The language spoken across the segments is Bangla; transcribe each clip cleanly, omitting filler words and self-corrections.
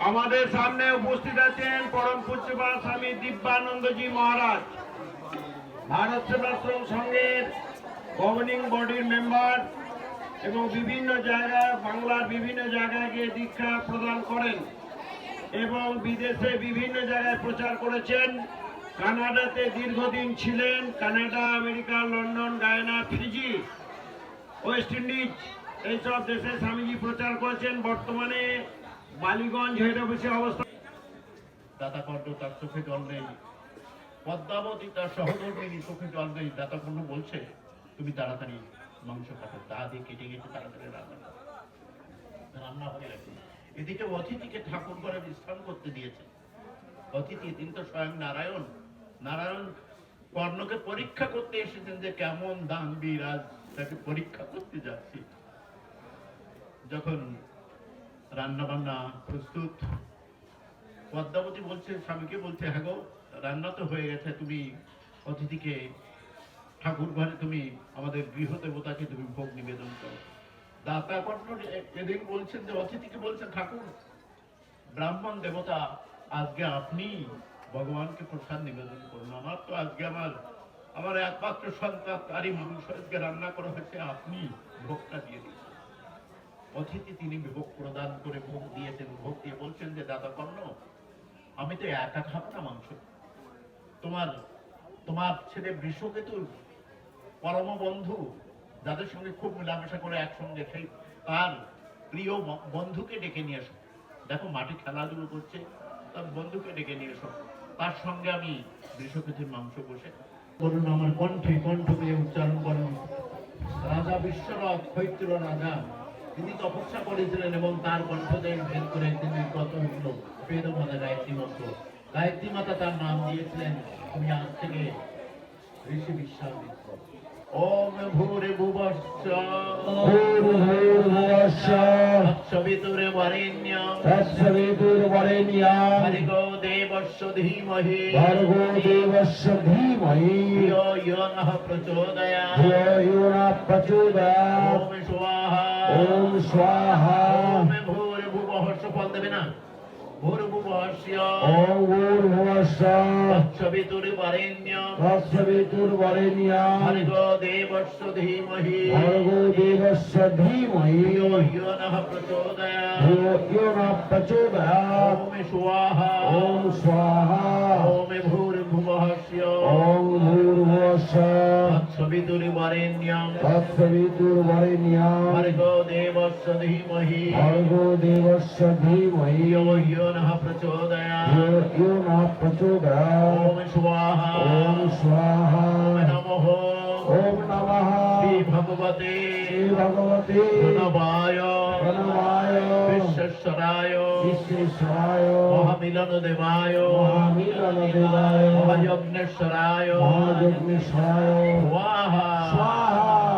আমাদের সামনে উপস্থিত আছেন পরম পূজ্যপাল স্বামী দিব্যানন্দজি মহারাজ, ভারত সেবাশ্রম সংঘের গভর্নিং বডির মেম্বার এবং বিভিন্ন জায়গায় বাংলার বিভিন্ন জায়গায় গিয়ে দীক্ষা প্রদান করেন এবং বিদেশে বিভিন্ন জায়গায় প্রচার করেছেন। কানাডাতে দীর্ঘদিন ছিলেন। Canada, America, London, Guyana, Fiji, West Indies এইসব দেশে স্বামীজি প্রচার করেছেন। বর্তমানে বালিগঞ্জ হেড অফিসে অবস্থান। দাতাকর্ণ তার চোখে জল নেই, পদ্মাবতী তার সহধর্মিনী চোখে জল নেই। দাতাকর্ণ বলছে তুমি তাড়াতাড়ি মাংস কাটো, তা দিয়ে কেটে কেটে তাড়াতাড়ি রান্না হয়ে গেছে। এদিকে অতিথিকে ঠাকুর ঘরে বিশ্রাম করতে দিয়েছে। অতিথি তিনি তো স্বয়ং নারায়ণ। নারায়ণ কর্ণকে পরীক্ষা করতে এসেছেন যে কেমন দানবীর, আজ তাকে পরীক্ষা করতে যাচ্ছি। যখন রান্না বান্না প্রস্তুত, পদ্মাবতী বলছে, স্বামীকে বলছে, হ্যাঁ গো রান্না তো হয়ে গেছে, তুমি অতিথিকে ঠাকুর ঘরে তুমি আমাদের গৃহ দেবতাকে তুমি ভোগ নিবেদন করো। দাতা কর্ণ এদিন বলছেন যে অতিথিকে বলছেন, ঠাকুর ব্রাহ্মণ দেবতা আজকে আপনি ভগবানকে প্রসাদ নিবেদন করুন। আমার তো আজকে আমার একমাত্র সন্তান, তারই মাংস আজকে রান্না করা হয়েছে, আপনি ভোগটা দিয়ে দিন। অতিথি তিনি ভোগ প্রদান করে ভোগ দিয়েছেন। ভোগ দিয়ে বলছেন যে দাদা কর্ণ, আমি তো একা খাবো না মাংস। তোমার ছেলে বৃষকেতুর পরম বন্ধু, যাদের সঙ্গে খুব মেলামেশা করে একসঙ্গে, সেই তার প্রিয় বন্ধুকে ডেকে নিয়ে এসো। দেখো মাটি খেলাধুলো করছে, তার বন্ধুকে ডেকে নিয়ে এসো, তার সঙ্গে আমি বৃষকেতুর মাংস বসে বলুন। আমার কণ্ঠে কণ্ঠ দিয়ে উচ্চারণ করেন। রাজা বিশ্বরথ, ক্ষৈত্র রাজা, তিনি তপস্যা করেছিলেন এবং তার কণ্ঠদেশ ভেদ করে তিনি কত হইল বেদমাতা গায়ত্রী মন্ত্র। গায়ত্রী মাতা তার নাম দিয়েছিলেন, তুমি আজ থেকে ঋষি বিশ্বামিত্র। ওম ভূরে ভুবস্য তৎসবিতুরে বরেণ্যং ভর্গো দেবস্য ধীমহি ধিয়ো यो नः प्रचोदयात्। ओम स्वाहा। ओम भूर्भुवः फल देবে না, भूर्भुवस्य तत्सवितुर्वरेण्यं भर्गो देवस्य धीमहि धियो यो नः प्रचोदयात्। ओम स्वाहा। ओम भूर्भुवस्य तत्सवितुर्वरेण्यं भर्गो देवस्य धीमहि धियो यो नः प्रचोदयात्। ओम स्वाहा। ओम नमः श्री भगवते प्रणवाय विश्वेश्वराय महामिलन देवाय महायज्ञेश्वराय स्वाहा।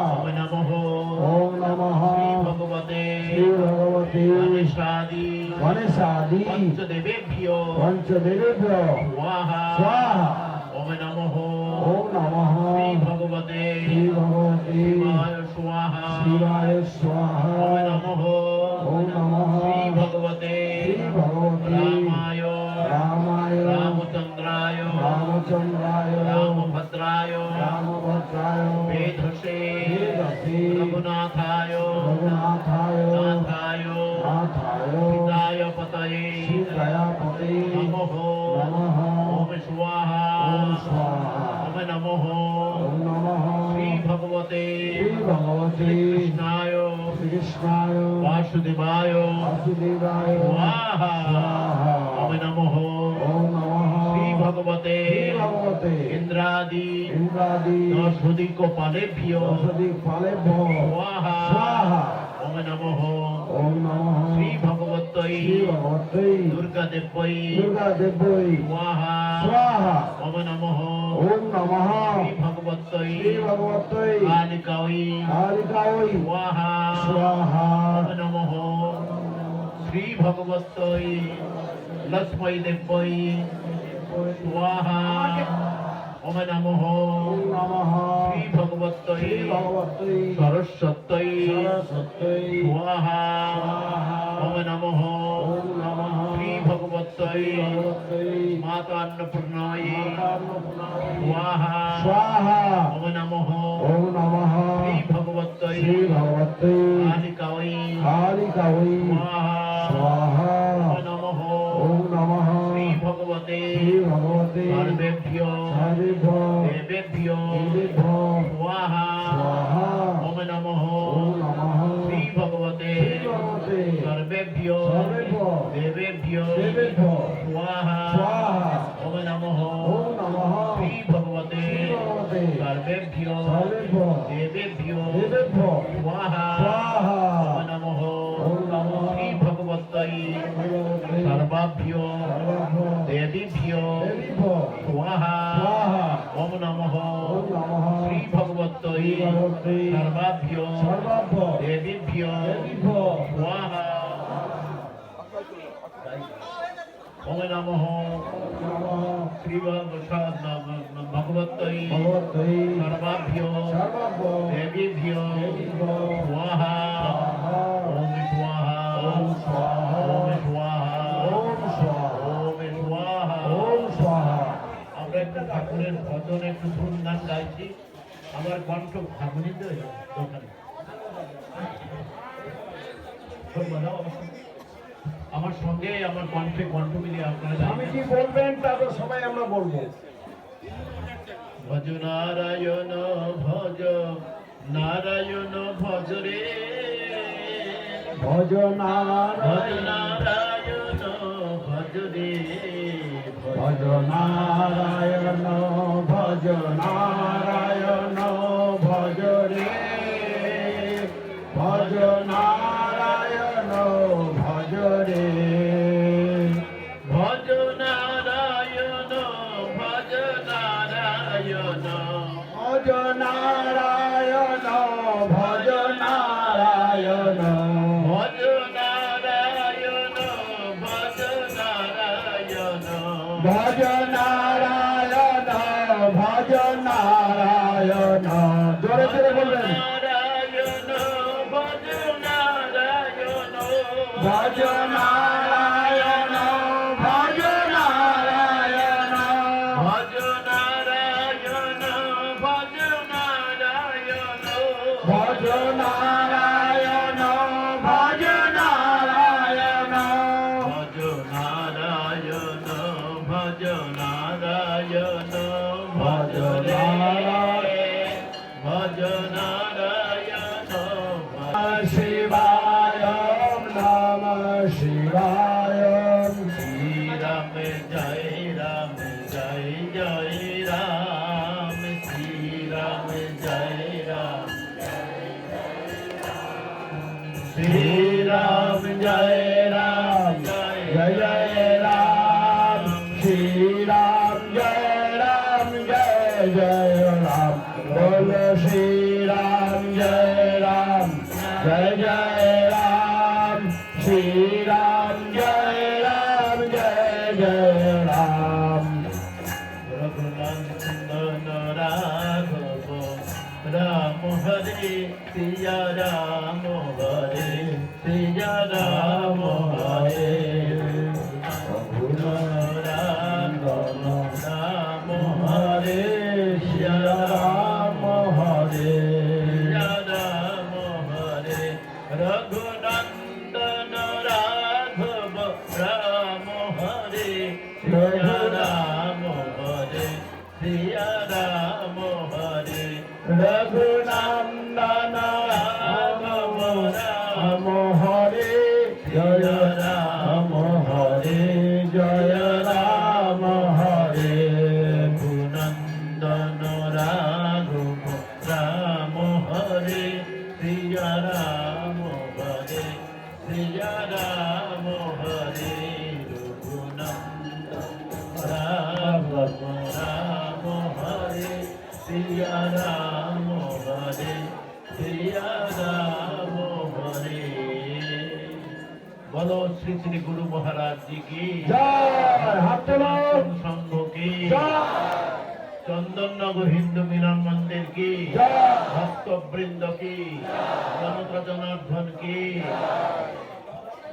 ओम नमः श्री भगवते गणेशादि पंचदेवेभ्यो स्वाहा। ओम नमः श्री भगवते शिवाय स्वाहा। ओम नमः श्री भगवते रामाय रामचंद्राय रामभद्राय वेधसे रघुनाथाय नाथाय पिताय पतये नमः। ओम स्वाहा। ओम नमः श्री भगवते कृष्णाय वासुदेवाय स्वाहा। ओम नमः श्री भगवते इंद्रादि दशोदिकोपालेभ्यो स्वाहा। ओम नमः श्री भगवत्यै दुर्गा देव्यै स्वाहा। ओम नमः श्री भगवत्यै कालिकायै स्वाहा। ओम नमः श्री भगवत्यै लक्ष्मी देव्यै स्वाहा। ओम नमः श्री भगवत्यै सरस्वत्यै स्वाहा। ओम नमः श्री ভগবত্যই মাতা অন্নপূর্ণায় स्वाहा स्वाहा ओम नमः ओम नमः श्री भगवत्यै श्री भगवते कालिकायै कालिकायै स्वाहा स्वाहा ओम नमः ओम नमः श्री भगवते श्री भगवते सर्वेभ्यो सर्वेभ्यो देवेभ्यो देवेभ्यो स्वाहा स्वाहा ओम नमः ओम नमः श्री भगवते भगवते सर्वेभ्यो सर्वेभ्यो देवेभ्यो देवेभ्यो स्वाहा स्वाहा ओम नमः ओम नमः श्री भगवते भगवते सर्वेभ्यो सर्वेभ्यो देवेभ्यो देवेभ्यो स्वाहा स्वाहा ओम नमः ओम नमः श्री भगवत्यै भगवते सर्वाभ्यो सर्वभ्यो देवीभ्यो देवीभ्यो स्वाहा स्वाहा ओम नमः ओम नमः श्री भगवत्यै भगवते सर्वाभ्यो सर्वभ्यो देवीभ्यो देवीभ्यो स्वाहा ओम नमः नमः श्री भगवत्यै भगवते सर्वाभ्यो सर्वभ्यो देवीभ्यो देवीभ्यो स्वाहा ओम स्वाहा ओम स्वाहा ओम स्वाहा ओम स्वाहा ओम स्वाहा ओम स्वाहा আমরা একটু ঠাকুরের ভজন একটু গুণগান গাইছি আমার কণ্ঠ ভাবনি তো ওখানে আমার সঙ্গে আমার কণ্ঠে কণ্ঠ মিলিয়ে আপনারা আমি কি বলবেন তারপর সবাই আমরা বলবো ভজ নারায়ণ ভজ নারায়ণ ভজ রে ভজ ভজ নারায়ণ নারায়ণ ভজ রে ভজ নারায়ণ ভজ নারায়ণ ভজ রে ভজ নারায়ণ ভজ রে ভজ নারায়ণ ভজ নারায়ণ ভজ নারায়ণ ভজ নারায়ণ ভজ নারায়ণ ভজ নারায়ণ ভজ নারায়ণ ভজ নারায়ণ জোরে জোরে বলবেন নারায়ণ ভজ নারায়ণ ভজ নারায়ণ ভজ নারায়ণ ভজ নারায়ণ ভজ নারায়ণ ভজ নারায়ণ ভজ নারায়ণ ভজ নারায়ণ ভজ নারায়ণ ভজ রে ভজ নারায়ণ শিবায় নম শিবায় শ্রী রাম জয় রাম জয় জয় রাম শ্রী রাম জয় রাম শ্রী রাম জয় রাম जय जय राम श्री राम जय जय राम बोलो श्री राम जय जय राम श्री राम जय जय राम रघुनंदन राघव राम हरे सिया राम हरे सिया राम हरे राम राम हरे सिया राम हरे सिया राम हरे रघुनंदन राघव राम हरे सिया राम हरे सिया राम हरे रघुनंदन राघव राम हरे जय राम हरे जय राम हरे रघुनंदन राघव राम हरे सिया राम हरे सिया राम हरे रघुनंदन राघव राम हरे सिया राम हरे सिया राम हरे बोलो श्री श्री गुरु महाराज जी की जय हाथ चलो संघ की जय चंदननगर हिंदू मिलन मंदिर की जय भक्त वृंद की जनता जनार्दन की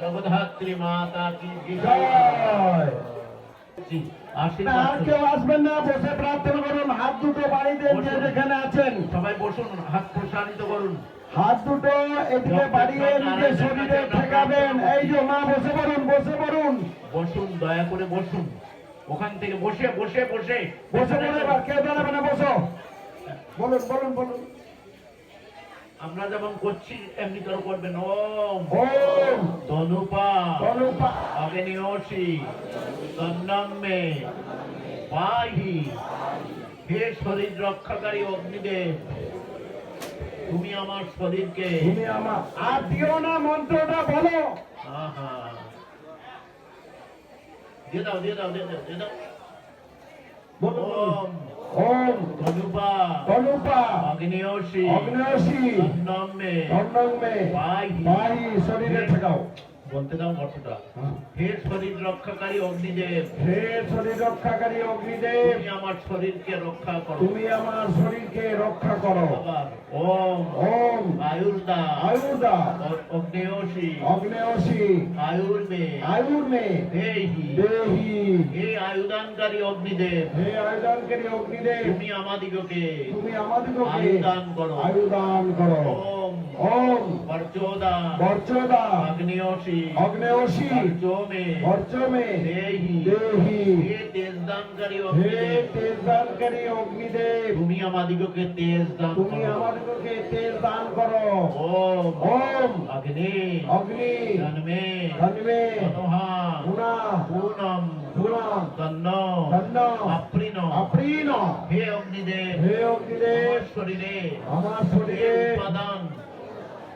जगधात्री माता की जय जय জি না, আশীর্বাদ আর করুন। কেউ আসবেন না, বসে প্রার্থনা করুন। হাত দুটো বাড়ি দেন যে যেখানে আছেন। সবাই বসুন, হাত প্রসারিত করুন। হাত দুটো এদিকে বাড়িয়ে নিজের শরীরে ঠেকাবেন। এই যে মা, বসে পড়ুন, বসে পড়ুন, বসুন, দয়া করে বসুন। ওখান থেকে বসে বসে বসে বসে পড়ে। এবার কেউ দাঁড়াবে না, বসো। বলুন বলুন বলুন। আমরা যেমন করছি এমনি করে করবেন। ওম ওম ধনুপা তনুপা অগ্নিয়সী তন্নম্মে পাহি। হে শরীর রক্ষাকারী অগ্নিদেব, তুমি আমার শরীরকে তুমি আমার। আর দিও না, মন্ত্রটা বলো। আহা দিয়ে দাও দিয়ে দাও দিয়ে দাও দিয়ে দাও। বলুন বলুন। ওম ওম ধনুপা তনুপা অগ্নিয়সী অগ্নেয়সী তন্নম্মে তন্নম্মে পাহি। পাহি। শরীরে ঠেকাও। বলতে দাও অর্থটা। হে শরীর রক্ষাকারী অগ্নিদেব, হে শরীর রক্ষাকারী অগ্নিদেব, তুমি আমার শরীরকে রক্ষা করো। তুমি আমার শরীরকে রক্ষা করো। আবার ওম ওম আয়ুর্দা আয়ুর্দা অগ্নেয়সী অগ্নেয়সী আয়ুর্মে আয়ুর্মে দেহি। দেহি। হে আয়ুদানকারী অগ্নিদেব, হে আয়ুদানকারী অগ্নিদেব, তুমি আমাদিগকে তুমি আমাদিগকে আয়ুদান করো। আয়ুদান করো। ওম ওম বর্জোদা বর্জদা অগ্নেয়সী অগ্নেয়সী বর্জোমে বর্জমে দেহি। দেহি। হে তেজদানকারী হে অগ্নিদেব, তেজদানকারী অগ্নিদেব, তুমি আমাদিগকে তেজ দান তুমি করো। আমাদিগকে তেজ দান করো। ওম ওম অগ্নি অগ্নি জন্মে ধন্মে তনোহা গুণা পূর্ণম গুণম তন্ন তন্ন আপ্রিন। আপৃণ। হে অগ্নিদেব, হে অগ্নিদেব, আমার শরীরে আমার যে শরীরে উপাদান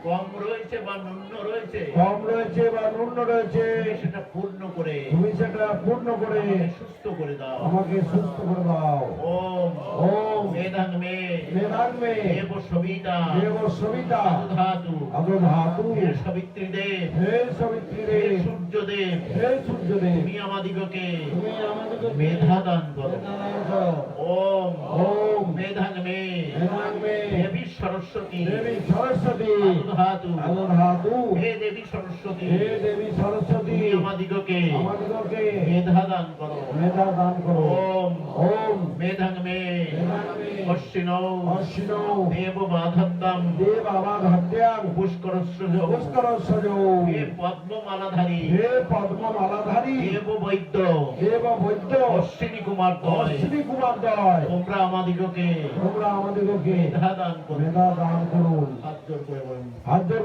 কম রয়েছে বা ন্যূন রয়েছে, কম রয়েছে বা ন্যূন রয়েছে, তুমি সেটা পূর্ণ করে তুমি সেটা পূর্ণ করে আমাকে সুস্থ করে দাও। আমাকে সুস্থ করে দাও। ওম ওম মেধাং মে মেধান্মে দেব সবিতা দেব সবিতা ধাতু। অগ্রধাতু। হে সবিত্রী দেব, হে সবিত্রী হে দেব, সূর্যদেব, হে সূর্যদেব, তুমি আমাদিগকে তুমি আমাদেরকে মেধা দান করো। দান করো। ওম ওম মেধাং মে মেধান্মে দেবী সরস্বতী দেবী সরস্বতী ধাতু। অগ্রধাতু। হে দেবী সরস্বতী, হে দেবী সরস্বতী, তুমি আমাদিগকে আমাদেরকে মেধা দান করো। মেধা দান করো। ওম ওম মেধাং মে মেধান্মে অশ্বিনৌ অশ্বিনৌ দেব বাধত্তম দেব আবাদ হত্যাং পুষ্করস্রজ। পুষ্করস্বজৌ। হে পদ্মমালাধারী হে পদ্মমালাধারী দেব বৈদ্য দেব বৈদ্য অশ্বিনী কুমার দয়, অশ্বিনী কুমার দয়, তোমরা আমাদিগকে তোমরা আমাদেরকে মেধা দান করো। মেধা দান করুন। হাত জোর করে বলুন। হাত জোর।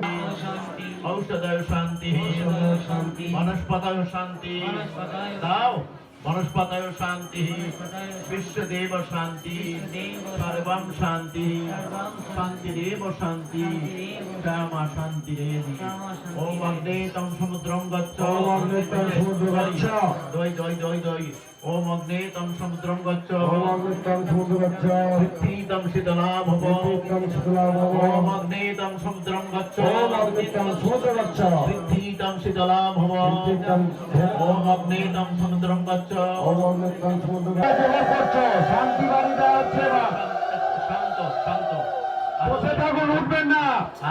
ঔষধায় শান্তি, শান্তি, বনস্পতায় শান্তি দাও। বনস্পতায় শান্তি, বিশ্বদেব শান্তি, সর্বম শান্তি, শান্তিরেব শান্তি, শ্যামা শান্তি রেবি। ওম অগ্নে তম সমুদ্রম গচ্ছ। ওম অগ্নে তম সমুদ্রম গচ্ছ। দই দই দই দই। ওম অগ্নে তম সমুদ্রম গচ্ছ। ওম অগ্নিতম সমুদ্র গচ্ছ। পৃথ্বী তম শীতলা ভব। পৃথিবীতম শীতলা ভব। ওম অগ্নে তম সমুদ্রম গচ্ছ। ওম অগ্নিতম সমুদ্র গচ্ছ। পৃথ্বী তম শীতলা ভব। পৃথিবীতম ওম অগ্নে তম সমুদ্রম গচ্ছ। ওম অগ্নিতম সমুদ্র গচ্ছ। জোগাড় করছো, শান্তি বাড়ি দেওয়া হচ্ছে এবার। শান্ত শান্ত। বসে থাকুন, উঠবেন না,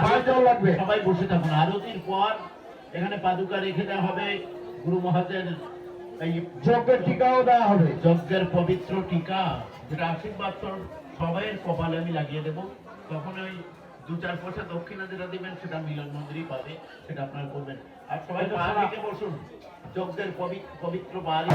পায়ে জল লাগবে। সবাই বসে থাকুন। আরতির পর এখানে পাদুকা রেখে দেওয়া হবে। গুরু মহাজের এই চোখের টিকাও দেওয়া হবে। যজ্ঞের পবিত্র টিকা, যেটা আশীর্বাদ স্বরূপ সবাইয়ের কপালে আমি লাগিয়ে দেবো। তখন ওই 2-4 পয়সা দক্ষিণা যেটা দিবেন সেটা মিলন মন্দিরই পাবে, সেটা আপনারা করবেন। আর সবাই পা রেখে বসুন। যজ্ঞের পবিত্র বাড়ি